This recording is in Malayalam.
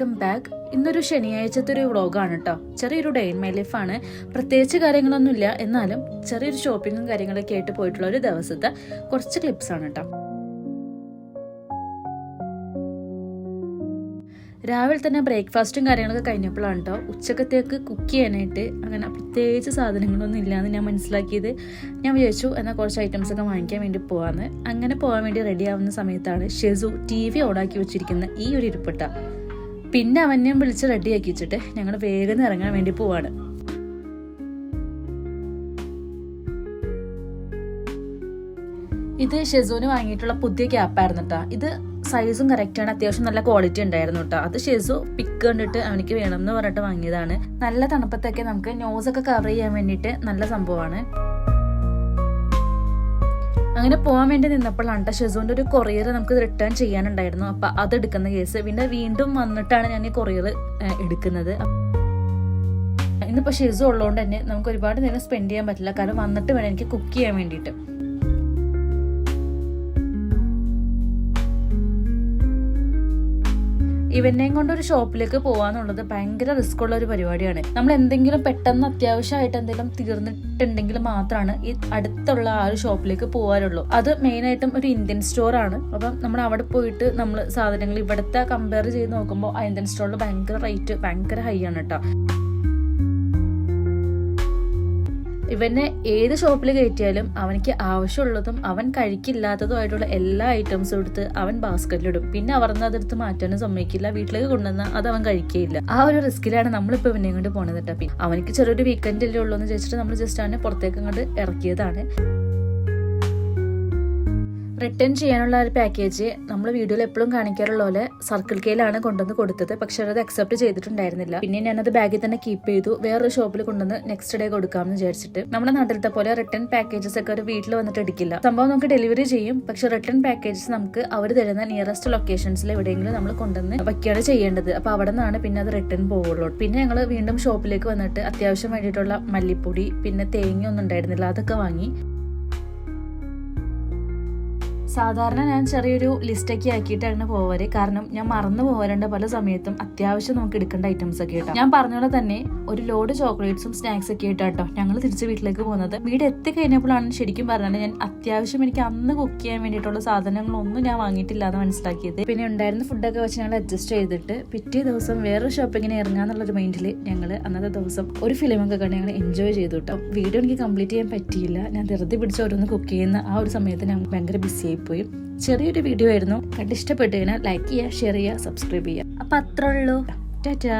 Welcome back. ഇന്നൊരു ശനിയാഴ്ചത്തെ ഒരു വ്ളോഗാണ് കേട്ടോ. ചെറിയൊരു ഡേ ഇൻ മൈ ലൈഫാണ്. പ്രത്യേകിച്ച് കാര്യങ്ങളൊന്നുമില്ല, എന്നാലും ചെറിയൊരു ഷോപ്പിങ്ങും കാര്യങ്ങളൊക്കെ ആയിട്ട് പോയിട്ടുള്ള ഒരു ദിവസത്തെ കുറച്ച് ക്ലിപ്സാണ് കേട്ടോ. രാവിലെ തന്നെ ബ്രേക്ക്ഫാസ്റ്റും കാര്യങ്ങളൊക്കെ കഴിഞ്ഞപ്പോഴാണ് കേട്ടോ ഉച്ചക്കത്തേക്ക് കുക്ക് ചെയ്യാനായിട്ട് അങ്ങനെ പ്രത്യേകിച്ച് സാധനങ്ങളൊന്നും ഇല്ലയെന്ന് ഞാൻ മനസ്സിലാക്കിയത്. ഞാൻ വിചാരിച്ചു എന്നാൽ കുറച്ച് ഐറ്റംസൊക്കെ വാങ്ങിക്കാൻ വേണ്ടി പോകാമെന്ന്. അങ്ങനെ പോകാൻ വേണ്ടി റെഡി ആവുന്ന സമയത്താണ് ഷെസു TV ഓണാക്കി വെച്ചിരിക്കുന്ന ഈ ഒരു ഇരിപ്പിട്ട. പിന്നെ അവനെയും വിളിച്ച് റെഡിയാക്കി വെച്ചിട്ട് ഞങ്ങൾ വേഗം ഇറങ്ങാൻ വേണ്ടി പോവാണ്. ഇത് ഷെസുവിന് വാങ്ങിയിട്ടുള്ള പുതിയ ക്യാപ്പായിരുന്നു കേട്ടോ. ഇത് സൈസും കറക്റ്റാണ്, അത്യാവശ്യം നല്ല ക്വാളിറ്റി ഉണ്ടായിരുന്നു കേട്ടോ. അത് ഷെസു പിക്ക് കണ്ടിട്ട് അവനിക്ക് വേണം എന്ന് പറഞ്ഞിട്ട് വാങ്ങിയതാണ്. നല്ല തണുപ്പത്തൊക്കെ നമുക്ക് നോസൊക്കെ കവർ ചെയ്യാൻ വേണ്ടിയിട്ട് നല്ല സംഭവമാണ്. അങ്ങനെ പോകാൻ വേണ്ടി നിന്നപ്പോഴാണ് കേട്ടോ ഷെസുവിൻ്റെ ഒരു കൊറിയർ നമുക്ക് റിട്ടേൺ ചെയ്യാനുണ്ടായിരുന്നു. അപ്പം അതെടുക്കുന്ന കേസ്. പിന്നെ വീണ്ടും വന്നിട്ടാണ് ഞാൻ ഈ കൊറിയർ എടുക്കുന്നത്. ഇന്നിപ്പോൾ ഷെസു ഉള്ളതുകൊണ്ട് തന്നെ നമുക്ക് ഒരുപാട് നേരം സ്പെൻഡ് ചെയ്യാൻ പറ്റില്ല, കാരണം വന്നിട്ട് വേണം എനിക്ക് കുക്ക് ചെയ്യാൻ വേണ്ടിയിട്ട്. ഇവനെയും കൊണ്ട് ഒരു ഷോപ്പിലേക്ക് പോവാന്നുള്ളത് ഭയങ്കര റിസ്ക് ഉള്ള ഒരു പരിപാടിയാണ്. നമ്മൾ എന്തെങ്കിലും പെട്ടെന്ന് അത്യാവശ്യമായിട്ട് എന്തെങ്കിലും തീർന്നിട്ടുണ്ടെങ്കിൽ മാത്രമാണ് ഈ അടുത്തുള്ള ആ ഒരു ഷോപ്പിലേക്ക് പോകാറുള്ളൂ. അത് മെയിനായിട്ടും ഒരു ഇന്ത്യൻ സ്റ്റോർ ആണ്. അപ്പം നമ്മൾ അവിടെ പോയിട്ട് നമ്മൾ സാധനങ്ങൾ ഇവിടുത്തെ കമ്പയർ ചെയ്ത് നോക്കുമ്പോൾ ആ ഇന്ത്യൻ സ്റ്റോറിൽ ഭയങ്കര റേറ്റ് ഭയങ്കര ഹൈ ആണ് കേട്ടോ. ഇവനെ ഏത് ഷോപ്പിൽ കയറ്റിയാലും അവനിക്ക് ആവശ്യമുള്ളതും അവൻ കഴിക്കില്ലാത്തതുമായിട്ടുള്ള എല്ലാ ഐറ്റംസും എടുത്ത് അവൻ ബാസ്ക്കറ്റിലിടും. പിന്നെ അവർന്ന് അതെടുത്ത് മാറ്റാനും സമ്മതിക്കില്ല. വീട്ടിലേക്ക് കൊണ്ടുവന്നാൽ അത് അവൻ കഴിക്കുകയില്ല. ആ ഒരു റിസ്കിലാണ് നമ്മളിപ്പോൾ ഇവനെ കൊണ്ട് പോണത് കേട്ടോ. പിന്നെ അവനിക്ക് ചെറിയൊരു വീക്കെൻഡ് അല്ലേ ഉള്ളൂ എന്ന് വെച്ചിട്ട് നമ്മൾ ജസ്റ്റ് അവനെ പുറത്തേക്ക് അങ്ങോട്ട് ഇറക്കിയതാണ്. റിട്ടേൺ ചെയ്യാനുള്ള ഒരു പാക്കേജ് നമ്മൾ വീഡിയോയിൽ എപ്പോഴും കാണിക്കാറുള്ള പോലെ സർക്കിൾ കെയിലാണ് കൊണ്ടുവന്ന് കൊടുത്തത്. പക്ഷെ അത് അക്സെപ്റ്റ് ചെയ്തിട്ടുണ്ടായിരുന്നില്ല. പിന്നെ ഞാനത് ബാഗിൽ തന്നെ കീപ്പ് ചെയ്തു. വേറൊരു ഷോപ്പിൽ കൊണ്ടുവന്ന് നെക്സ്റ്റ് ഡേ കൊടുക്കാമെന്ന് വിചാരിച്ചിട്ട്. നമ്മുടെ നാട്ടിലത്തെ പോലെ റിട്ടേൺ പാക്കേജസ് ഒക്കെ ഒരു വീട്ടിൽ വന്നിട്ട് എടുക്കില്ല. സംഭവം നമുക്ക് ഡെലിവറി ചെയ്യും, പക്ഷെ റിട്ടേൺ പാക്കേജസ് നമുക്ക് അവർ തരുന്ന നിയറസ്റ്റ് ലൊക്കേഷൻസിൽ എവിടെയെങ്കിലും നമ്മൾ കൊണ്ടുവന്ന് വയ്ക്കുകയാണ് ചെയ്യേണ്ടത്. അപ്പൊ അവിടെ നിന്നാണ് പിന്നെ അത് റിട്ടേൺ പോവുള്ളൂ. പിന്നെ ഞങ്ങൾ വീണ്ടും ഷോപ്പിലേക്ക് വന്നിട്ട് അത്യാവശ്യം വേണ്ടിയിട്ടുള്ള മല്ലിപ്പൊടി പിന്നെ തേങ്ങ ഒന്നും ഉണ്ടായിരുന്നില്ല, അതൊക്കെ വാങ്ങി. സാധാരണ ഞാൻ ചെറിയൊരു ലിസ്റ്റൊക്കെ ആക്കിയിട്ടാണ് പോവാറ്, കാരണം ഞാൻ മറന്നു പോകാറുണ്ട് പല സമയത്തും. അത്യാവശ്യം നമുക്ക് എടുക്കേണ്ട ഐറ്റംസ് ഒക്കെ കേട്ടോ. ഞാൻ പറഞ്ഞ പോലെ തന്നെ ഒരു ലോഡ് ചോക്ലേറ്റ്സും സ്നാക്സ് ഒക്കെ ആയിട്ടോ ഞങ്ങൾ തിരിച്ച് വീട്ടിലേക്ക് പോകുന്നത്. വീട് എത്തിക്കഴിഞ്ഞപ്പോഴാണ് ശരിക്കും പറഞ്ഞാൽ ഞാൻ അത്യാവശ്യം എനിക്ക് അന്ന് കുക്ക് ചെയ്യാൻ വേണ്ടിയിട്ടുള്ള സാധനങ്ങളൊന്നും ഞാൻ വാങ്ങിയിട്ടില്ല എന്ന് മനസ്സിലാക്കിയത്. പിന്നെ ഉണ്ടായിരുന്ന ഫുഡൊക്കെ വെച്ച് ഞങ്ങൾ അഡ്ജസ്റ്റ് ചെയ്തിട്ട് പിറ്റേ ദിവസം വേറൊരു ഷോപ്പിങ്ങിന് ഇറങ്ങാന്നുള്ളൊരു മൈൻഡിൽ ഞങ്ങൾ അന്നത്തെ ദിവസം ഒരു ഫിലിമൊക്കെ കണ്ട് ഞങ്ങൾ എൻജോയ് ചെയ്തു കേട്ടോ. വീഡിയോ എനിക്ക് കംപ്ലീറ്റ് ചെയ്യാൻ പറ്റിയില്ല. ഞാൻ ധൃതി പിടിച്ച് ഓരോന്ന് കുക്ക് ചെയ്യുന്ന ആ ഒരു സമയത്ത് ഞാൻ ഭയങ്കര ബിസിയായി പോയി. ചെറിയൊരു വീഡിയോ ആയിരുന്നു. കണ്ടിഷ്ടപ്പെട്ട് കഴിഞ്ഞാൽ ലൈക്ക് ചെയ്യുക, ഷെയർ ചെയ്യുക, സബ്സ്ക്രൈബ് ചെയ്യുക. അപ്പം അത്രേ ഉള്ളൂ. ടാറ്റാ.